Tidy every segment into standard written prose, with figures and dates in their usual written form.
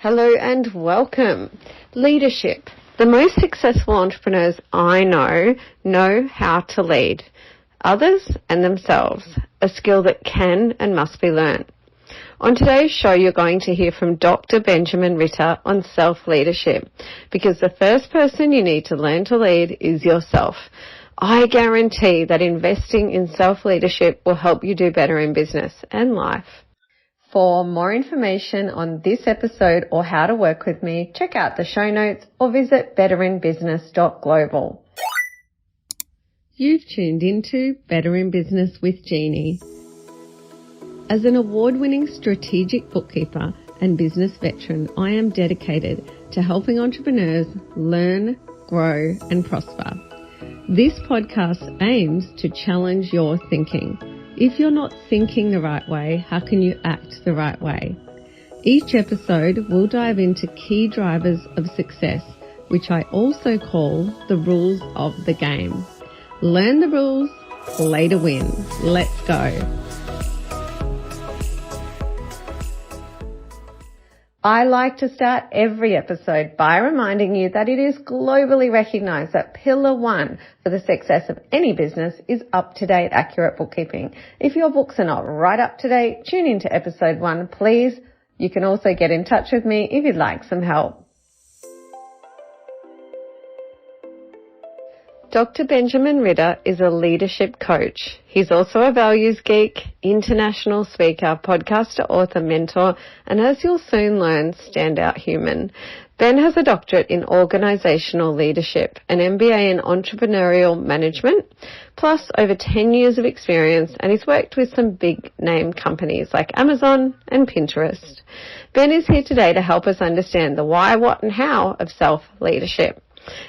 Hello and welcome. Leadership. The most successful entrepreneurs I know how to lead others and themselves, a skill that can and must be learnt. On today's show, you're going to hear from Dr. Benjamin Ritter on self-leadership, because the first person you need to learn to lead is yourself. I guarantee that investing in self-leadership will help you do better in business and life. For more information on this episode or how to work with me, check out the show notes or visit betterinbusiness.global. You've tuned into Better in Business with Jeannie. As an award-winning strategic bookkeeper and business veteran, I am dedicated to helping entrepreneurs learn, grow, and prosper. This podcast aims to challenge your thinking. If you're not thinking the right way, how can you act the right way? Each episode will dive into key drivers of success, which I also call the rules of the game. Learn the rules, play to win. Let's go. I like to start every episode by reminding you that it is globally recognized that pillar one for the success of any business is up-to-date, accurate bookkeeping. If your books are not right up to date, tune into episode 1, please. You can also get in touch with me if you'd like some help. Dr. Benjamin Ritter is a leadership coach. He's also a values geek, international speaker, podcaster, author, mentor, and as you'll soon learn, standout human. Ben has a doctorate in organizational leadership, an MBA in entrepreneurial management, plus over 10 years of experience, and he's worked with some big name companies like Amazon and Pinterest. Ben is here today to help us understand the why, what, and how of self-leadership,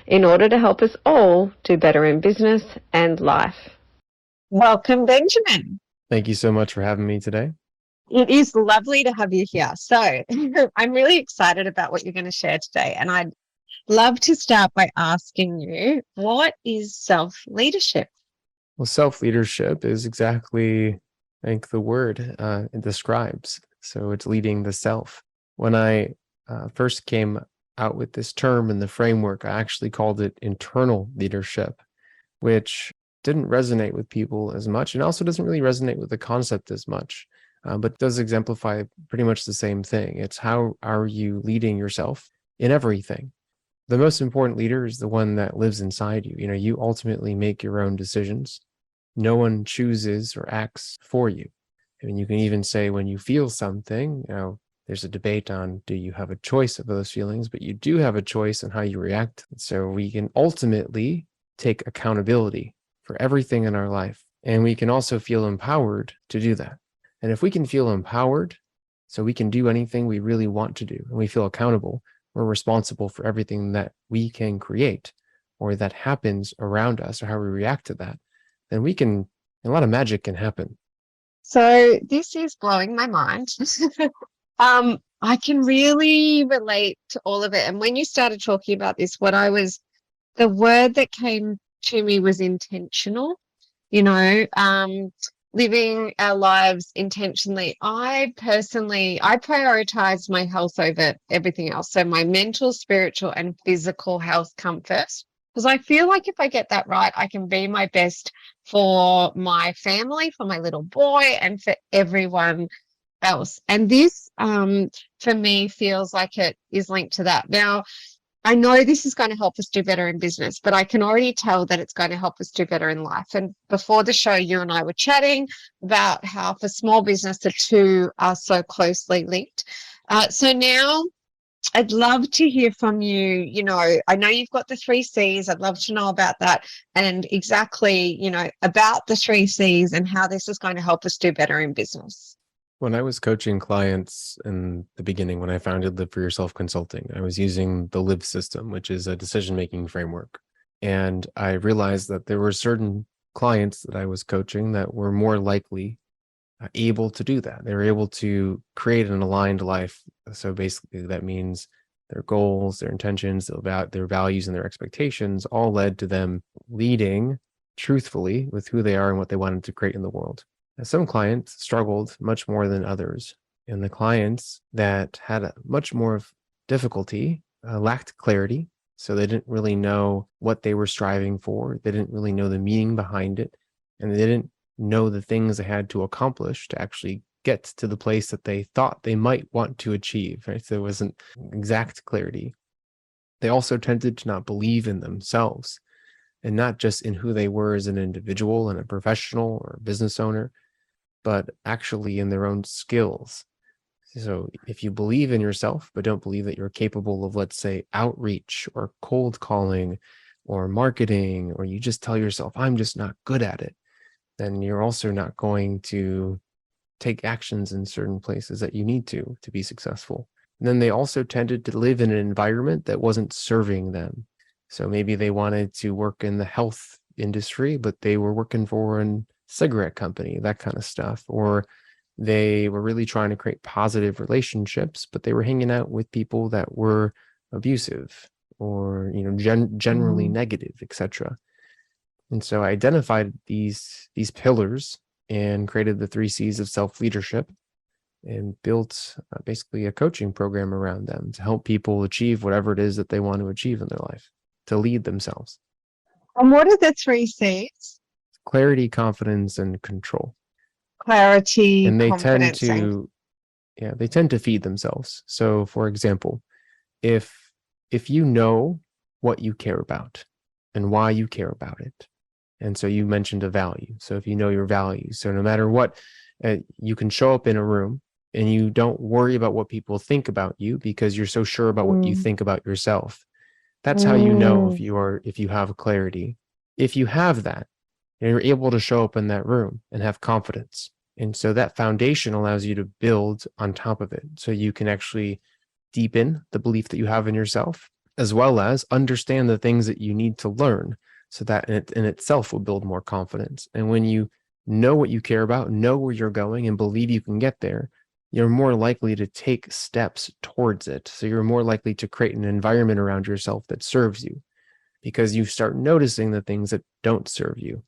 in order to help us all do better in business and life. Welcome, Benjamin. Thank you so much for having me today. It is lovely to have you here. So I'm really excited about what you're going to share today. And I'd love to start by asking you, what is self-leadership? Well, self-leadership is exactly, I think, the word it describes. So it's leading the self. When I first came out with this term and the framework, I actually called it internal leadership, which didn't resonate with people as much and also doesn't really resonate with the concept as much, but does exemplify pretty much the same thing. It's how are you leading yourself in everything? The most important leader is the one that lives inside you. You know, you ultimately make your own decisions. No one chooses or acts for you. I mean, you can even say when you feel something, there's a debate on, do you have a choice of those feelings? But you do have a choice on how you react. So we can ultimately take accountability for everything in our life. And we can also feel empowered to do that. And if we can feel empowered, so we can do anything we really want to do, and we feel accountable, we're responsible for everything that we can create or that happens around us or how we react to that, then a lot of magic can happen. So this is blowing my mind. I can really relate to all of it. And when you started talking about this, the word that came to me was intentional, living our lives intentionally. I prioritize my health over everything else. So my mental, spiritual, and physical health come first, because I feel like if I get that right, I can be my best for my family, for my little boy, and for everyone else. And this, for me, feels like it is linked to that. Now, I know this is going to help us do better in business, but I can already tell that it's going to help us do better in life. And before the show, you and I were chatting about how for small business, the two are so closely linked. So now I'd love to hear from you. I know you've got the 3 C's. I'd love to know about that and exactly, about the 3 C's and how this is going to help us do better in business. When I was coaching clients in the beginning, when I founded Live for Yourself Consulting, I was using the LIVE system, which is a decision-making framework. And I realized that there were certain clients that I was coaching that were more likely able to do that. They were able to create an aligned life. So basically that means their goals, their intentions, their values, and their expectations all led to them leading truthfully with who they are and what they wanted to create in the world. Some clients struggled much more than others, and the clients that had much more of difficulty, lacked clarity. So they didn't really know what they were striving for. They didn't really know the meaning behind it. And they didn't know the things they had to accomplish to actually get to the place that they thought they might want to achieve, right? So there wasn't exact clarity. They also tended to not believe in themselves, and not just in who they were as an individual and a professional or a business owner, but actually in their own skills. So if you believe in yourself, but don't believe that you're capable of, let's say, outreach or cold calling or marketing, or you just tell yourself, I'm just not good at it, then you're also not going to take actions in certain places that you need to be successful. And then they also tended to live in an environment that wasn't serving them. So maybe they wanted to work in the health industry, but they were working for a cigarette company, that kind of stuff. Or they were really trying to create positive relationships, but they were hanging out with people that were abusive or, generally negative, etc. And so I identified these pillars and created the 3 C's of self-leadership and built basically a coaching program around them to help people achieve whatever it is that they want to achieve in their life, to lead themselves. And what are the 3 C's? Clarity, confidence, and control. Clarity, And they confidence, they tend to feed themselves. So for example, if you know what you care about and why you care about it, and so you mentioned a value. So if you know your values, so no matter what, you can show up in a room and you don't worry about what people think about you because you're so sure about what you think about yourself. That's how you know if you have clarity. If you have that, you're able to show up in that room and have confidence. And so that foundation allows you to build on top of it. So you can actually deepen the belief that you have in yourself, as well as understand the things that you need to learn. So that in itself will build more confidence. And when you know what you care about, know where you're going, and believe you can get there, you're more likely to take steps towards it. So you're more likely to create an environment around yourself that serves you, because you start noticing the things that don't serve you.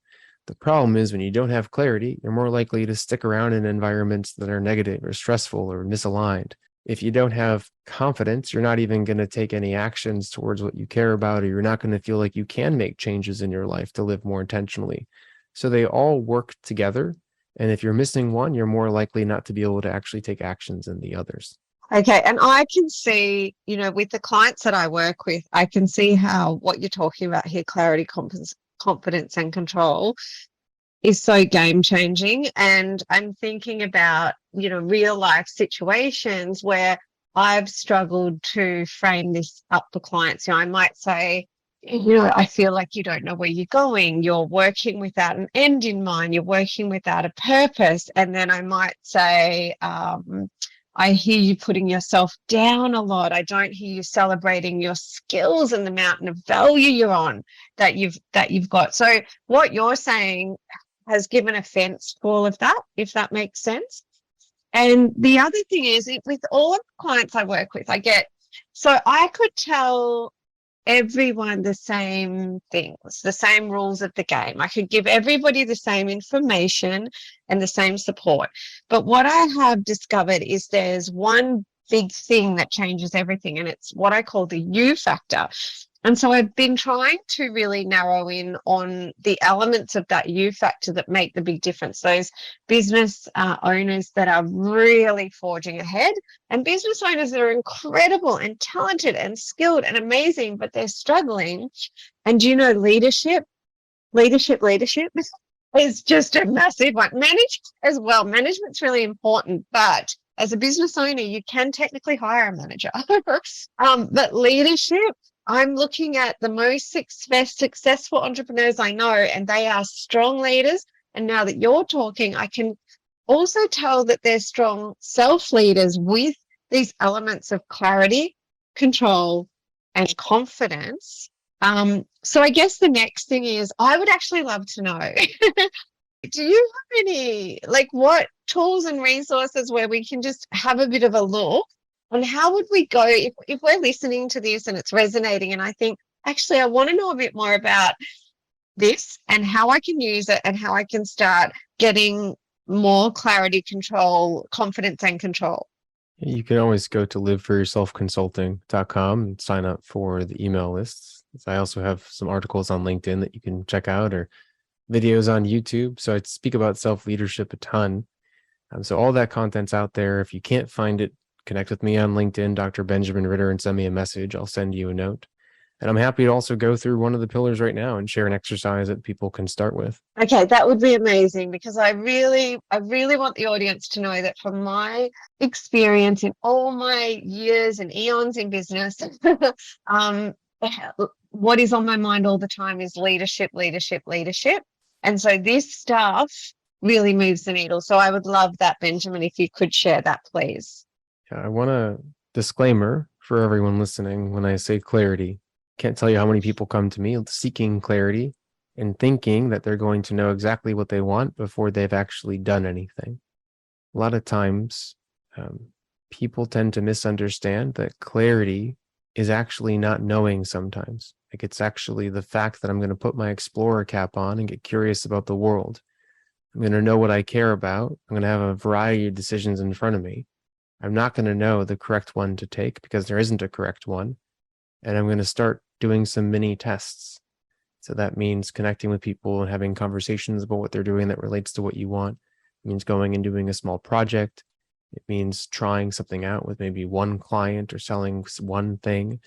The problem is when you don't have clarity, you're more likely to stick around in environments that are negative or stressful or misaligned. If you don't have confidence, you're not even going to take any actions towards what you care about, or you're not going to feel like you can make changes in your life to live more intentionally. So they all work together. And if you're missing one, you're more likely not to be able to actually take actions in the others. Okay. And I can see, with the clients that I work with, I can see how what you're talking about here, clarity, confidence, and control, is so game changing. And I'm thinking about, real life situations where I've struggled to frame this up for clients. I might say, I feel like you don't know where you're going. You're working without an end in mind. You're working without a purpose. And then I might say, I hear you putting yourself down a lot. I don't hear you celebrating your skills and the mountain of value you're on that you've got. So what you're saying has given offense to all of that, if that makes sense. And the other thing is, with all of the clients I work with, so I could tell everyone the same things, the same rules of the game. I could give everybody the same information and the same support. But what I have discovered is there's one big thing that changes everything, and it's what I call the you factor. And so I've been trying to really narrow in on the elements of that you factor that make the big difference. Those business owners that are really forging ahead, and business owners that are incredible and talented and skilled and amazing, but they're struggling. And leadership is just a massive one. Manage as well. Management's really important, but as a business owner, you can technically hire a manager. But leadership, I'm looking at the most successful entrepreneurs I know, and they are strong leaders. And now that you're talking, I can also tell that they're strong self-leaders with these elements of clarity, control, and confidence. So I guess the next thing is, I would actually love to know, do you have any, what tools and resources where we can just have a bit of a look? And how would we go if we're listening to this and it's resonating, and I think, actually, I want to know a bit more about this and how I can use it and how I can start getting more clarity, control, confidence, and control? You can always go to liveforyourselfconsulting.com and sign up for the email lists. I also have some articles on LinkedIn that you can check out, or videos on YouTube. So I speak about self-leadership a ton. So all that content's out there. If you can't find it, connect with me on LinkedIn, Dr. Benjamin Ritter, and send me a message. I'll send you a note. And I'm happy to also go through one of the pillars right now and share an exercise that people can start with. Okay, that would be amazing, because I really want the audience to know that from my experience in all my years and eons in business, what is on my mind all the time is leadership, leadership, leadership. And so this stuff really moves the needle. So I would love that, Benjamin, if you could share that, please. Yeah, I want a disclaimer for everyone listening when I say clarity. Can't tell you how many people come to me seeking clarity and thinking that they're going to know exactly what they want before they've actually done anything. A lot of times, people tend to misunderstand that clarity is actually not knowing sometimes. Like, it's actually the fact that I'm going to put my explorer cap on and get curious about the world. I'm going to know what I care about. I'm going to have a variety of decisions in front of me. I'm not going to know the correct one to take because there isn't a correct one. And I'm going to start doing some mini tests. So that means connecting with people and having conversations about what they're doing that relates to what you want. It means going and doing a small project. It means trying something out with maybe one client or selling one thing.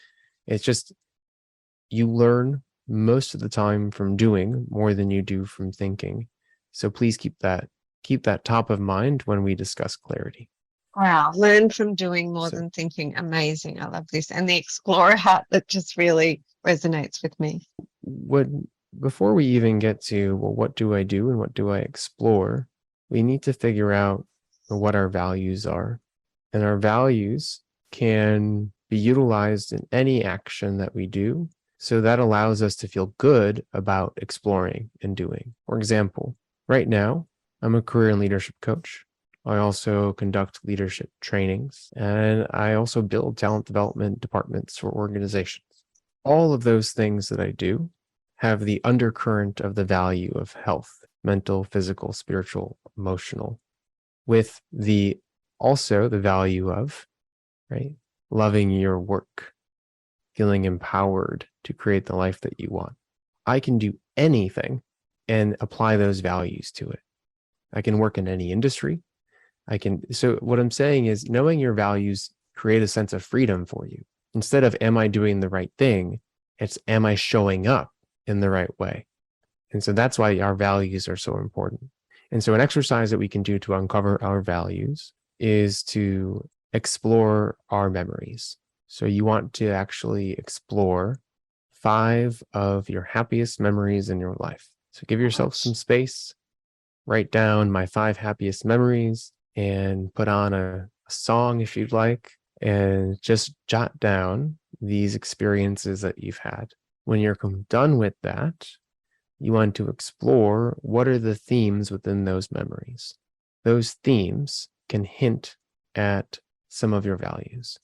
It's just, you learn most of the time from doing more than you do from thinking. So please keep that top of mind when we discuss clarity. Wow, learn from doing more than thinking. Amazing. I love this. And the explorer hat, that just really resonates with me. Before we even get to, well, what do I do and what do I explore, we need to figure out what our values are. And our values can be utilized in any action that we do. So that allows us to feel good about exploring and doing. For example, right now, I'm a career and leadership coach. I also conduct leadership trainings, and I also build talent development departments for organizations. All of those things that I do have the undercurrent of the value of health, mental, physical, spiritual, emotional, with also the value of, right, loving your work, feeling empowered to create the life that you want. I can do anything and apply those values to it. I can work in any industry. So what I'm saying is, knowing your values create a sense of freedom for you. Instead of, am I doing the right thing? It's, am I showing up in the right way? And so that's why our values are so important. And so an exercise that we can do to uncover our values is to explore our memories. So you want to actually explore 5 of your happiest memories in your life. So give yourself some space, write down my 5 happiest memories, and put on a song if you'd like, and just jot down these experiences that you've had. When you're done with that, you want to explore what are the themes within those memories. Those themes can hint at some of your values.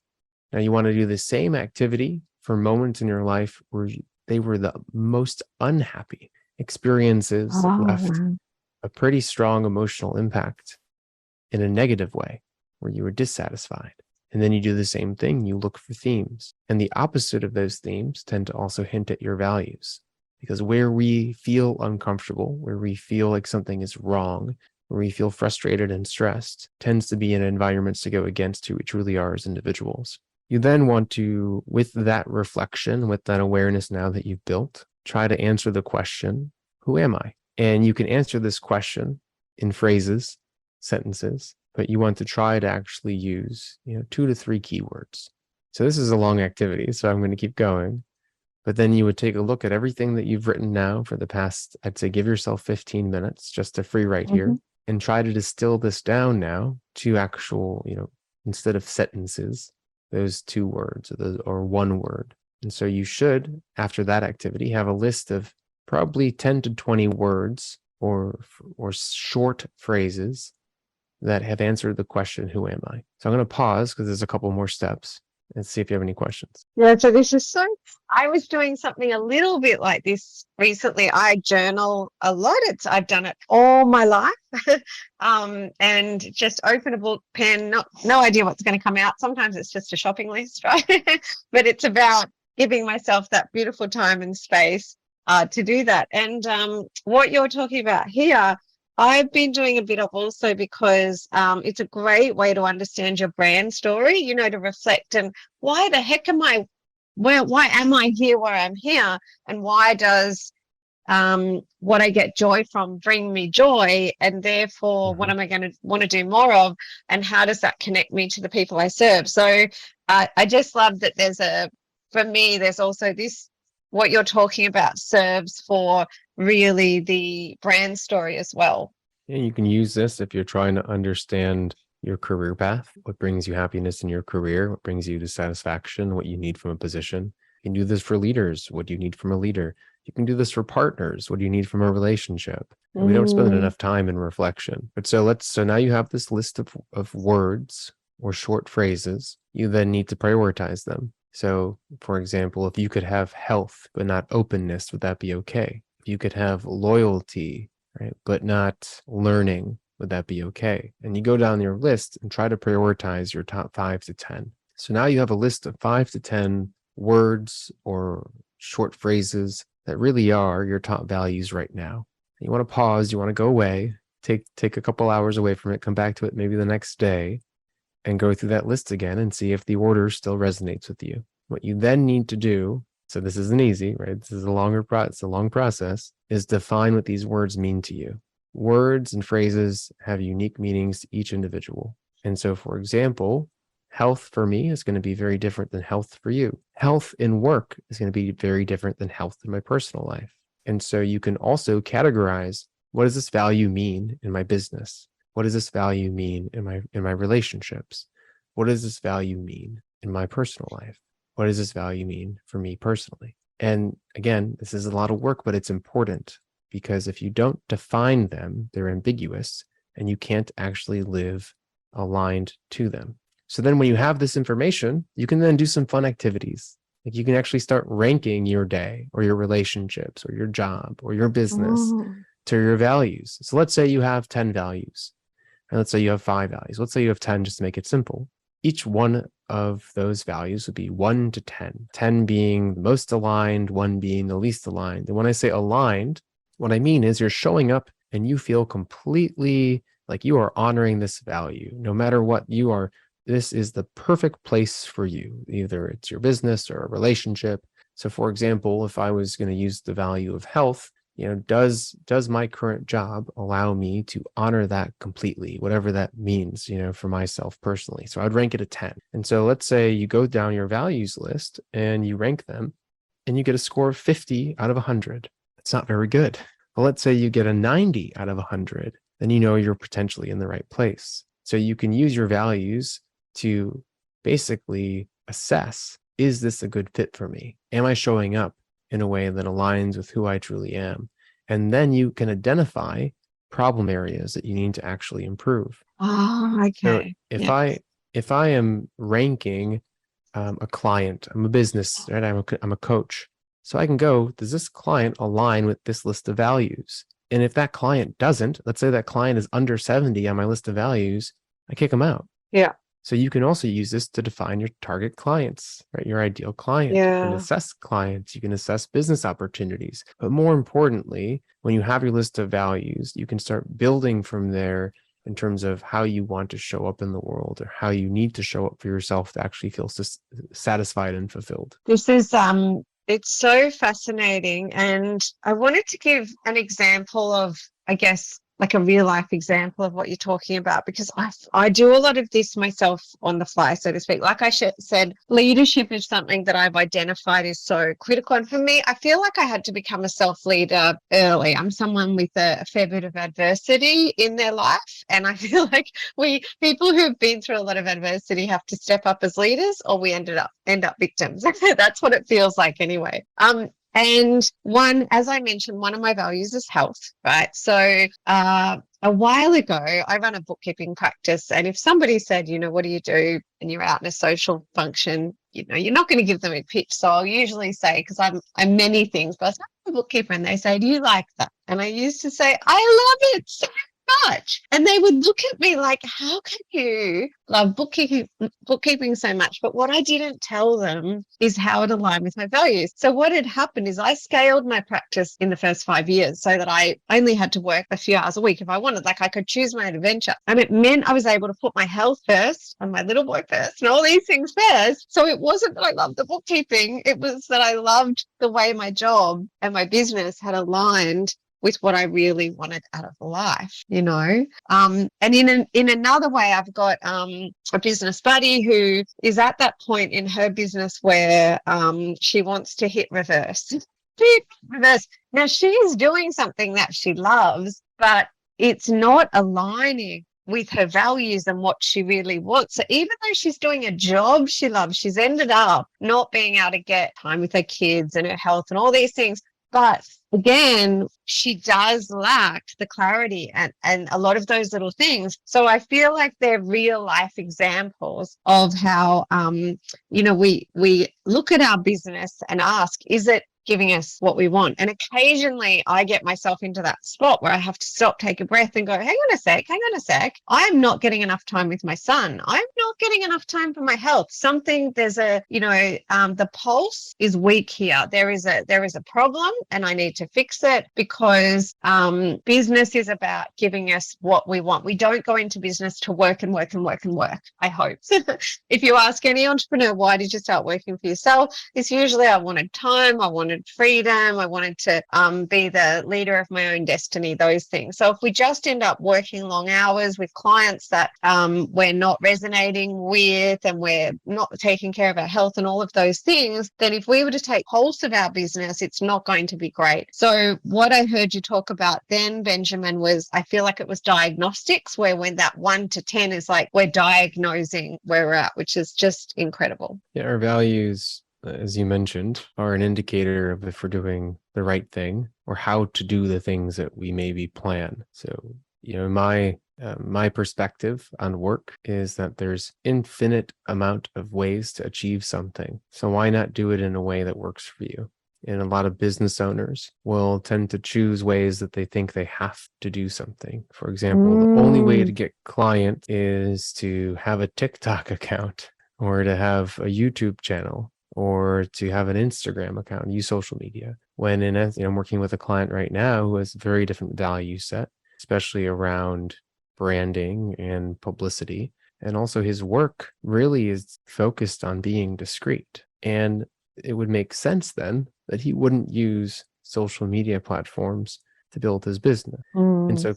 Now, you want to do the same activity for moments in your life where they were the most unhappy experiences that left a pretty strong emotional impact in a negative way, where you were dissatisfied. And then you do the same thing. You look for themes. And the opposite of those themes tend to also hint at your values. Because where we feel uncomfortable, where we feel like something is wrong, where we feel frustrated and stressed, tends to be in environments to go against who we truly are as individuals. You then want to, with that reflection, with that awareness now that you've built, try to answer the question, who am I? And you can answer this question in phrases, sentences, but you want to try to actually use 2 to 3 keywords. So this is a long activity, so I'm going to keep going. But then you would take a look at everything that you've written now for the past, I'd say, give yourself 15 minutes just to free write here, and try to distill this down now to actual, instead of sentences, those 2 words or 1 word. And so you should, after that activity, have a list of probably 10 to 20 words or short phrases that have answered the question, who am I? So I'm going to pause because there's a couple more steps. and see if you have any questions. Yeah, so this is I was doing something a little bit like this recently. I journal a lot. I've done it all my life. And just open a book, pen, no idea what's going to come out. Sometimes it's just a shopping list, right? But it's about giving myself that beautiful time and space to do that. And what you're talking about here, I've been doing a bit of also because it's a great way to understand your brand story, to reflect and why the heck why am I here where I'm here? And why does what I get joy from bring me joy? And therefore, what am I going to want to do more of? And how does that connect me to the people I serve? So I just love that for me, there's also this, what you're talking about serves for really the brand story as well. Yeah, you can use this if you're trying to understand your career path, what brings you happiness in your career, what brings you to satisfaction, what you need from a position. You can do this for leaders. What do you need from a leader? You can do this for partners. What do you need from a relationship? And we don't spend enough time in reflection. But so now you have this list of words or short phrases. You then need to prioritize them. So for example, if you could have health, but not openness, would that be okay? If you could have loyalty, right, but not learning, would that be okay? And you go down your list and try to prioritize your top 5 to 10. So now you have a list of 5 to 10 words or short phrases that really are your top values right now. You want to pause, you want to go away, take a couple hours away from it, come back to it maybe the next day, and go through that list again and see if the order still resonates with you. What you then need to do, so this isn't easy, right? This is a long process, is define what these words mean to you. Words and phrases have unique meanings to each individual. And so, for example, health for me is going to be very different than health for you. Health in work is going to be very different than health in my personal life. And so you can also categorize, what does this value mean in my business? What does this value mean in my relationships? What does this value mean in my personal life? What does this value mean for me personally? And again, this is a lot of work, but it's important, because if you don't define them, they're ambiguous and you can't actually live aligned to them. So then when you have this information, you can then do some fun activities. Like you can actually start ranking your day or your relationships or your job or your business to your values. So let's say you have 10 values, and let's say you have 5 values. Let's say you have 10, just to make it simple. Each one of those values would be 1 to 10, 10 being the most aligned, 1 being the least aligned. And when I say aligned, what I mean is you're showing up and you feel completely like you are honoring this value. No matter what you are, this is the perfect place for you. Either it's your business or a relationship. So for example, if I was going to use the value of health, does my current job allow me to honor that completely, whatever that means, for myself personally? So I'd rank it a 10. And so let's say you go down your values list and you rank them and you get a score of 50 out of 100. It's not very good. But let's say you get a 90 out of 100, then you're potentially in the right place. So you can use your values to basically assess, is this a good fit for me? Am I showing up in a way that aligns with who I truly am? And then you can identify problem areas that you need to actually improve. Oh, okay. So if I am ranking a client, I'm a business, right? I'm a coach. So I can go, does this client align with this list of values? And if that client doesn't, let's say that client is under 70 on my list of values, I kick them out. Yeah. So you can also use this to define your target clients, right? Your ideal client. Yeah. You can assess clients, you can assess business opportunities. But more importantly, when you have your list of values, you can start building from there in terms of how you want to show up in the world, or how you need to show up for yourself to actually feel satisfied and fulfilled. This is it's so fascinating, and I wanted to give an example of, I guess, like a real life example of what you're talking about, because I do a lot of this myself on the fly, so to speak. Like I said, leadership is something that I've identified is so critical. And for me, I feel like I had to become a self-leader early. I'm someone with a fair bit of adversity in their life. And I feel like people who've been through a lot of adversity have to step up as leaders, or we end up victims. That's what it feels like anyway. And one, as I mentioned, one of my values is health, right? So a while ago, I run a bookkeeping practice. And if somebody said, what do you do? And you're out in a social function, you're not going to give them a pitch. So I'll usually say, because I'm many things, but I'm a bookkeeper, and they say, do you like that? And I used to say, I love it so much. And they would look at me like, how can you love bookkeeping so much? But what I didn't tell them is how it aligned with my values. So what had happened is I scaled my practice in the first 5 years so that I only had to work a few hours a week if I wanted. Like, I could choose my adventure. And it meant I was able to put my health first and my little boy first and all these things first. So it wasn't that I loved the bookkeeping. It was that I loved the way my job and my business had aligned with what I really wanted out of life, And in another way, I've got a business buddy who is at that point in her business where she wants to hit reverse. Now, she's doing something that she loves, but it's not aligning with her values and what she really wants. So even though she's doing a job she loves, she's ended up not being able to get time with her kids and her health and all these things. But again, she does lack the clarity and a lot of those little things. So I feel like they're real life examples of how, we look at our business and ask, is it giving us what we want? And occasionally I get myself into that spot where I have to stop, take a breath and go, hang on a sec. I'm not getting enough time with my son. I'm not getting enough time for my health. The pulse is weak here. There is a problem and I need to fix it, because business is about giving us what we want. We don't go into business to work and work and work and work, I hope. If you ask any entrepreneur, why did you start working for yourself? It's usually I wanted time, I wanted freedom, I wanted to be the leader of my own destiny, those things. So if we just end up working long hours with clients that we're not resonating with, and we're not taking care of our health and all of those things, then if we were to take pulse of our business, it's not going to be great. So what I heard you talk about then, Benjamin, was, I feel like it was diagnostics, where when that 1 to 10 is like we're diagnosing where we're at, which is just incredible. Yeah, our values, as you mentioned, are an indicator of if we're doing the right thing or how to do the things that we maybe plan. So, my perspective on work is that there's infinite amount of ways to achieve something. So why not do it in a way that works for you? And a lot of business owners will tend to choose ways that they think they have to do something. For example, the only way to get clients is to have a TikTok account, or to have a YouTube channel, or to have an Instagram account, use social media. When I'm working with a client right now who has a very different value set, especially around branding and publicity. And also his work really is focused on being discreet. And it would make sense then that he wouldn't use social media platforms to build his business. And so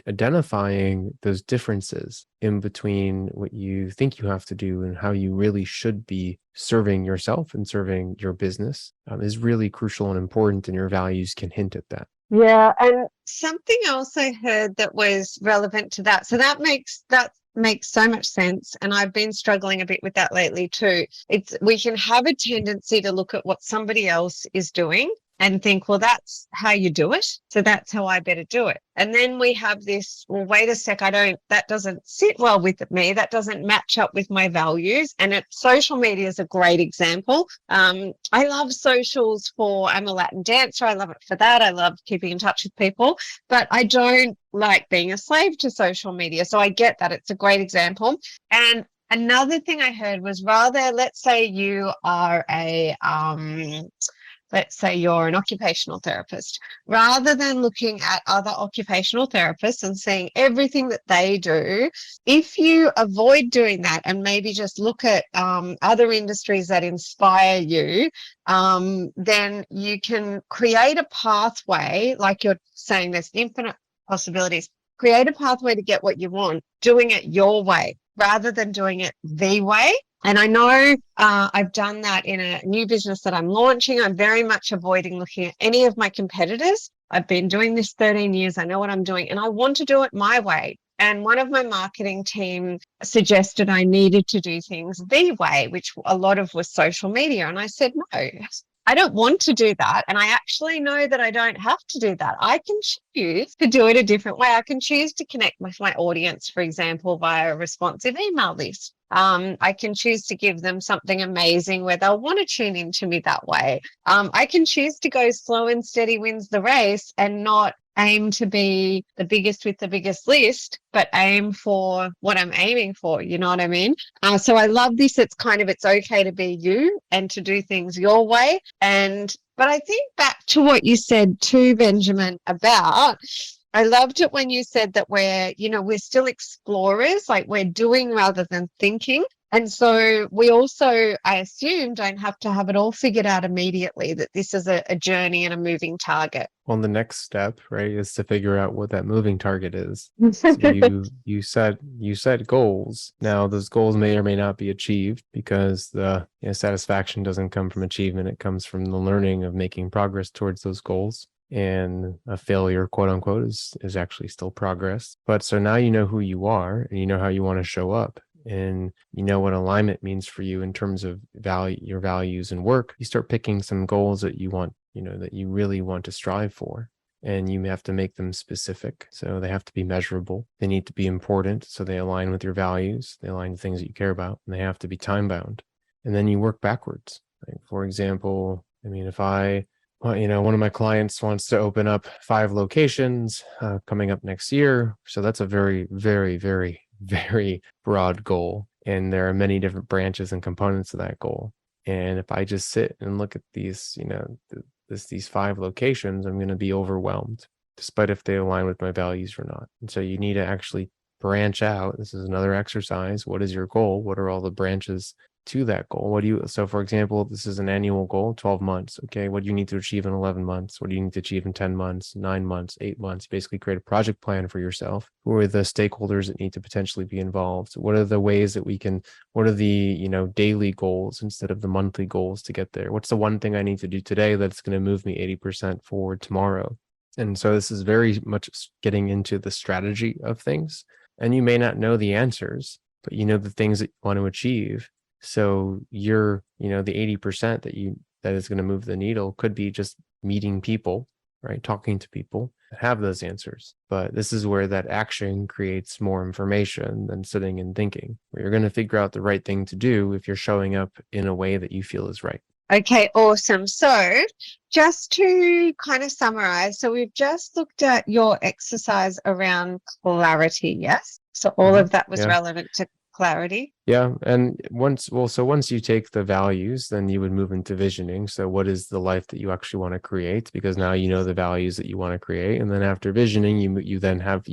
identifying those differences in between what you think you have to do and how you really should be serving yourself and serving your business is really crucial and important, and your values can hint at that. Yeah, and something else I heard that was relevant to that. So that makes so much sense, and I've been struggling a bit with that lately too. We can have a tendency to look at what somebody else is doing and think, well, that's how you do it, so that's how I better do it. And then we have this, well, wait a sec, that doesn't sit well with me, that doesn't match up with my values. And social media is a great example. I love socials I'm a Latin dancer, I love it for that, I love keeping in touch with people, but I don't like being a slave to social media. So I get that, it's a great example. And another thing I heard was, let's say you are let's say you're an occupational therapist, rather than looking at other occupational therapists and seeing everything that they do, if you avoid doing that and maybe just look at other industries that inspire you, then you can create a pathway, like you're saying, there's infinite possibilities. Create a pathway to get what you want, doing it your way rather than doing it the way. And I know I've done that in a new business that I'm launching. I'm very much avoiding looking at any of my competitors. I've been doing this 13 years. I know what I'm doing, and I want to do it my way. And one of my marketing team suggested I needed to do things the way, which a lot of was social media. And I said, no, I don't want to do that. And I actually know that I don't have to do that. I can choose to do it a different way. I can choose to connect with my audience, for example, via a responsive email list. I can choose to give them something amazing where they'll want to tune into me that way. I can choose to go slow and steady wins the race and not aim to be the biggest with the biggest list, but aim for what I'm aiming for. You know what I mean? So I love this. It's okay to be you and to do things your way. But I think back to what you said too, Benjamin, about, I loved it when you said that we're still explorers, like we're doing rather than thinking. And so we also, I assume, don't have to have it all figured out immediately, that this is a journey and a moving target. Well, the next step, right, is to figure out what that moving target is. So you set goals. Now, those goals may or may not be achieved because the satisfaction doesn't come from achievement. It comes from the learning of making progress towards those goals. And a failure, quote unquote, is actually still progress. But so now you know who you are and you know how you want to show up. And you know what alignment means for you in terms of your values and work. You start picking some goals that you want, that you really want to strive for. And you have to make them specific. So they have to be measurable. They need to be important. So they align with your values. They align with things that you care about. And they have to be time bound. And then you work backwards. Like, for example, if one of my clients wants to open up 5 locations coming up next year. So that's a very, very, very, very broad goal. And there are many different branches and components of that goal. And if I just sit and look at these, these 5 locations, I'm going to be overwhelmed, despite if they align with my values or not. And so you need to actually branch out. This is another exercise. What is your goal? What are all the branches to that goal? So for example, this is an annual goal, 12 months. Okay. What do you need to achieve in 11 months? What do you need to achieve in 10 months, 9 months, 8 months? Basically create a project plan for yourself. Who are the stakeholders that need to potentially be involved? What are the ways that what are the, daily goals instead of the monthly goals to get there? What's the one thing I need to do today that's going to move me 80% forward tomorrow? And so this is very much getting into the strategy of things. And you may not know the answers, but you know the things that you want to achieve. So you're, the 80% that is going to move the needle could be just meeting people, right? Talking to people that have those answers. But this is where that action creates more information than sitting and thinking, where you're going to figure out the right thing to do if you're showing up in a way that you feel is right. Okay, awesome. So just to kind of summarize, so we've just looked at your exercise around clarity, yes? So all of that was relevant to clarity. Yeah. And once you take the values, then you would move into visioning. So what is the life that you actually want to create? Because now you know the values that you want to create. And then after visioning, you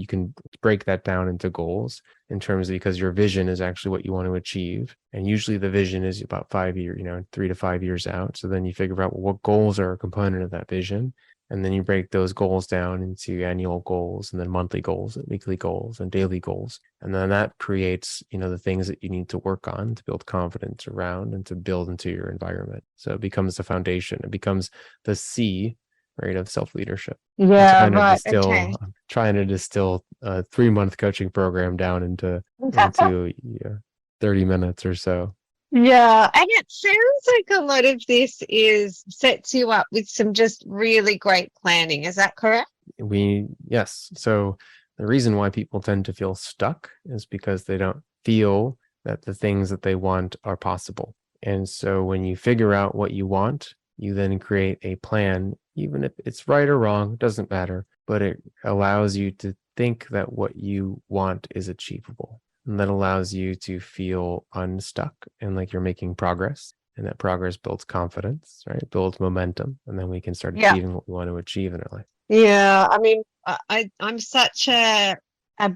can break that down into goals in terms of, because your vision is actually what you want to achieve. And usually the vision is about 5 years, 3 to 5 years out. So then you figure out what goals are a component of that vision. And then you break those goals down into annual goals and then monthly goals and weekly goals and daily goals. And then that creates, the things that you need to work on to build confidence around and to build into your environment. So it becomes the foundation. It becomes the C, right, of self-leadership. Yeah, right. I'm trying to distill a 3-month coaching program down into 30 minutes or so. Yeah, and it sounds like a lot of this sets you up with some just really great planning. Is that correct? Yes. So the reason why people tend to feel stuck is because they don't feel that the things that they want are possible. And so when you figure out what you want, you then create a plan, even if it's right or wrong, it doesn't matter, but it allows you to think that what you want is achievable. And that allows you to feel unstuck and like you're making progress. And that progress builds confidence, right? It builds momentum. And then we can start achieving what we want to achieve in our life. Yeah. I mean, I'm such a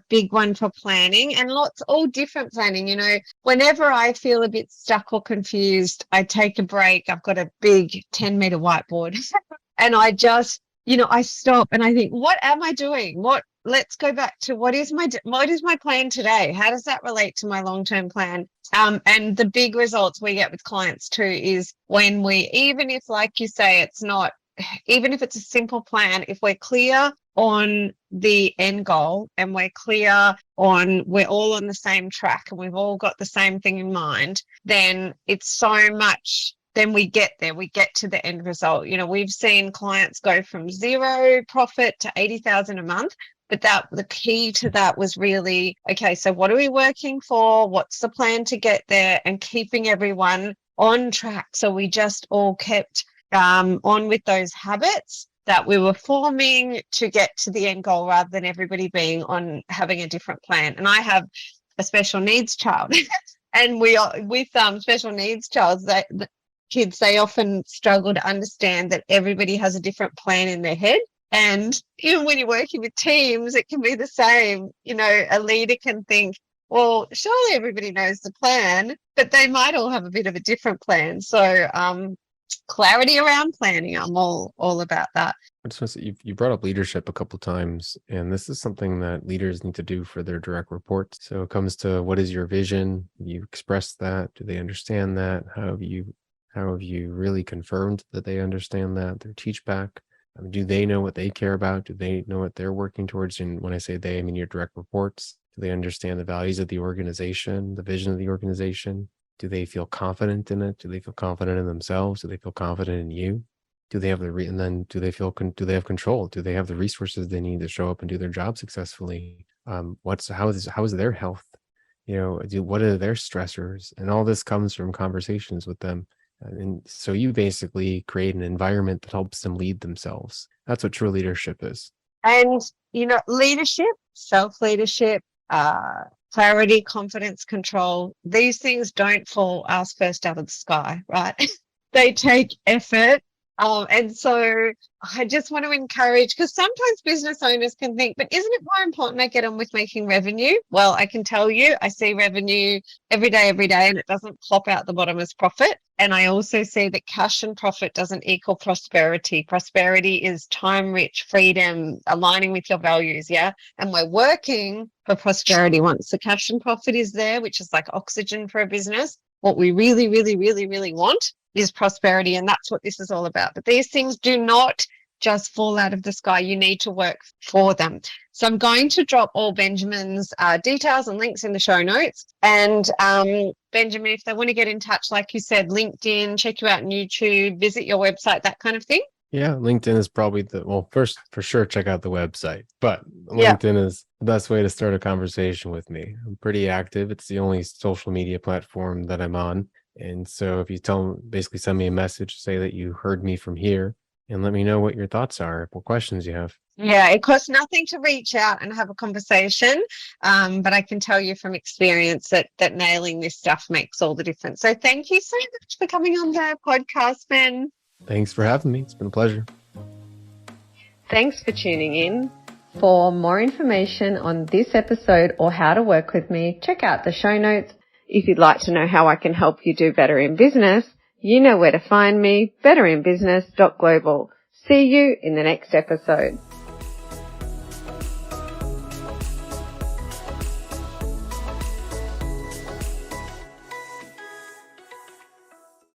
big one for planning, and all different planning. Whenever I feel a bit stuck or confused, I take a break. I've got a big 10-meter whiteboard and I just, I stop and I think, what am I doing? Let's go back to what is my plan today? How does that relate to my long-term plan? And the big results we get with clients too is when even if, like you say, even if it's a simple plan, if we're clear on the end goal and we're all on the same track and we've all got the same thing in mind, then it's so much then we get there, we get to the end result. You know, we've seen clients go from 0 profit to 80,000 a month. But the key to that was really, okay, so what are we working for? What's the plan to get there? And keeping everyone on track. So we just all kept on with those habits that we were forming to get to the end goal, rather than everybody being on having a different plan. And I have a special needs child. And we are with special needs child, the kids, they often struggle to understand that everybody has a different plan in their head. And even when you're working with teams, it can be the same. You know, a leader can think, well, surely everybody knows the plan, but they might all have a bit of a different plan. So clarity around planning, I'm all about that. I just want to say, you brought up leadership a couple of times, and this is something that leaders need to do for their direct reports. So it comes to, what is your vision? You express that. Do they understand that? How have you really confirmed that they understand that? Their teach back. Do they know what they care about? Do they know what they're working towards? And when I say they, I mean your direct reports. Do they understand the values of the organization, the vision of the organization? Do they feel confident in it? Do they feel confident in themselves? Do they feel confident in you? Do they have and then do they have control? Do they have the resources they need to show up and do their job successfully? How is their health? You know, what are their stressors? And all this comes from conversations with them. And so you basically create an environment that helps them lead themselves. That's what true leadership is. And, you know, leadership, self-leadership, clarity, confidence, control, these things don't fall ass first out of the sky, right? They take effort. And so I just want to encourage, because sometimes business owners can think, but isn't it more important I get on with making revenue? Well, I can tell you, I see revenue every day, and it doesn't pop out the bottom as profit. And I also see that cash and profit doesn't equal prosperity. Prosperity is time-rich, freedom, aligning with your values, yeah? And we're working for prosperity once the cash and profit is there, which is like oxygen for a business. What we really, really, really, really want is prosperity, and that's what this is all about. But these things do not just fall out of the sky. You need to work for them. So I'm going to drop all Benjamin's details and links in the show notes. And Benjamin, if they want to get in touch, like you said, LinkedIn, check you out on YouTube, visit your website, that kind of thing. Yeah, LinkedIn is probably first, for sure, check out the website. But LinkedIn is the best way to start a conversation with me. I'm pretty active. It's the only social media platform that I'm on. And so if you basically send me a message, say that you heard me from here, and let me know what your thoughts are, what questions you have. Yeah, it costs nothing to reach out and have a conversation. But I can tell you from experience that nailing this stuff makes all the difference. So thank you so much for coming on the podcast, Ben. Thanks for having me. It's been a pleasure. Thanks for tuning in. For more information on this episode or how to work with me, check out the show notes. If you'd like to know how I can help you do better in business, you know where to find me, betterinbusiness.global. See you in the next episode.